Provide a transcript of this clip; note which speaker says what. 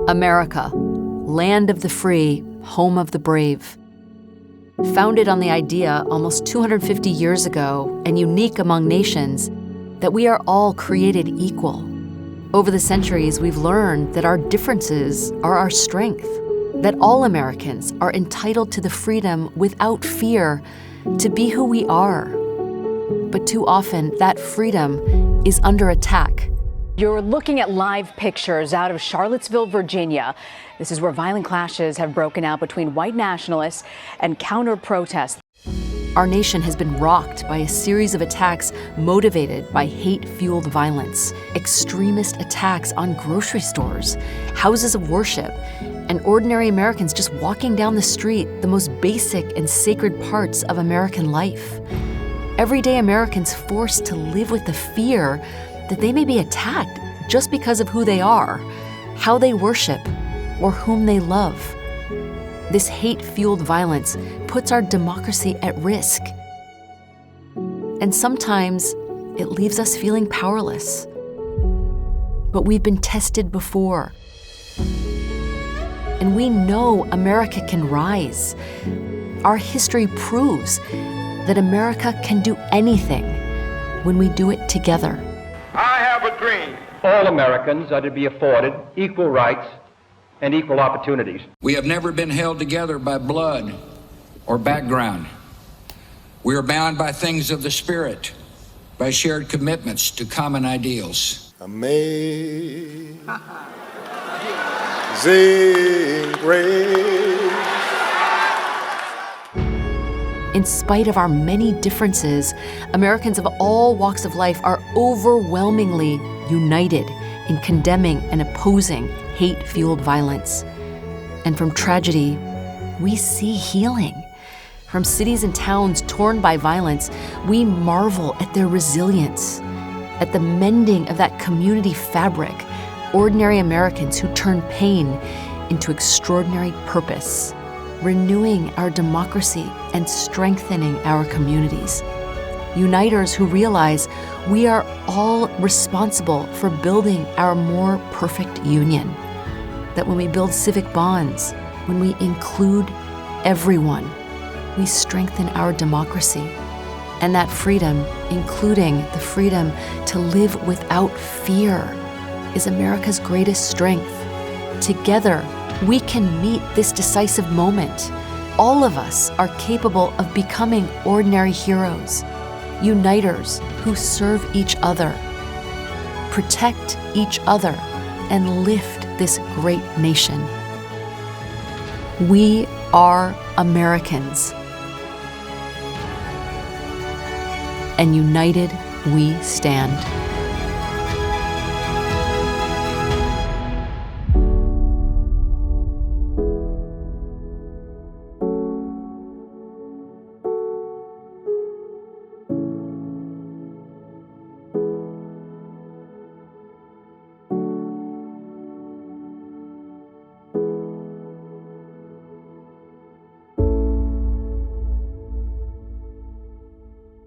Speaker 1: America, land of the free, home of the brave. Founded on the idea almost 250 years ago and unique among nations that we are all created equal. Over the centuries, we've learned that our differences are our strength, that all Americans are entitled to the freedom without fear to be who we are. But too often, that freedom is under attack.
Speaker 2: You're looking at live pictures out of Charlottesville, Virginia. This is where violent clashes have broken out between white nationalists and counter-protests.
Speaker 1: Our nation has been rocked by a series of attacks motivated by hate-fueled violence, extremist attacks on grocery stores, houses of worship, and ordinary Americans just walking down the street, the most basic and sacred parts of American life. Everyday Americans forced to live with the fear that they may be attacked just because of who they are, how they worship, or whom they love. This hate-fueled violence puts our democracy at risk. And sometimes it leaves us feeling powerless. But we've been tested before. And we know America can rise. Our history proves that America can do anything when we do it together.
Speaker 3: I have a dream.
Speaker 4: All Americans are to be afforded equal rights and equal opportunities.
Speaker 5: We have never been held together by blood or background. We are bound by things of the spirit, by shared commitments to common ideals.
Speaker 3: Amazing grace.
Speaker 1: In spite of our many differences, Americans of all walks of life are overwhelmingly united in condemning and opposing hate-fueled violence. And from tragedy, we see healing. From cities and towns torn by violence, we marvel at their resilience, at the mending of that community fabric, ordinary Americans who turn pain into extraordinary purpose, renewing our democracy and strengthening our communities. Uniters who realize we are all responsible for building our more perfect union. That when we build civic bonds, when we include everyone, we strengthen our democracy. And that freedom, including the freedom to live without fear, is America's greatest strength. Together, we can meet this decisive moment. All of us are capable of becoming ordinary heroes, uniters who serve each other, protect each other, and lift this great nation. We are Americans. And united we stand.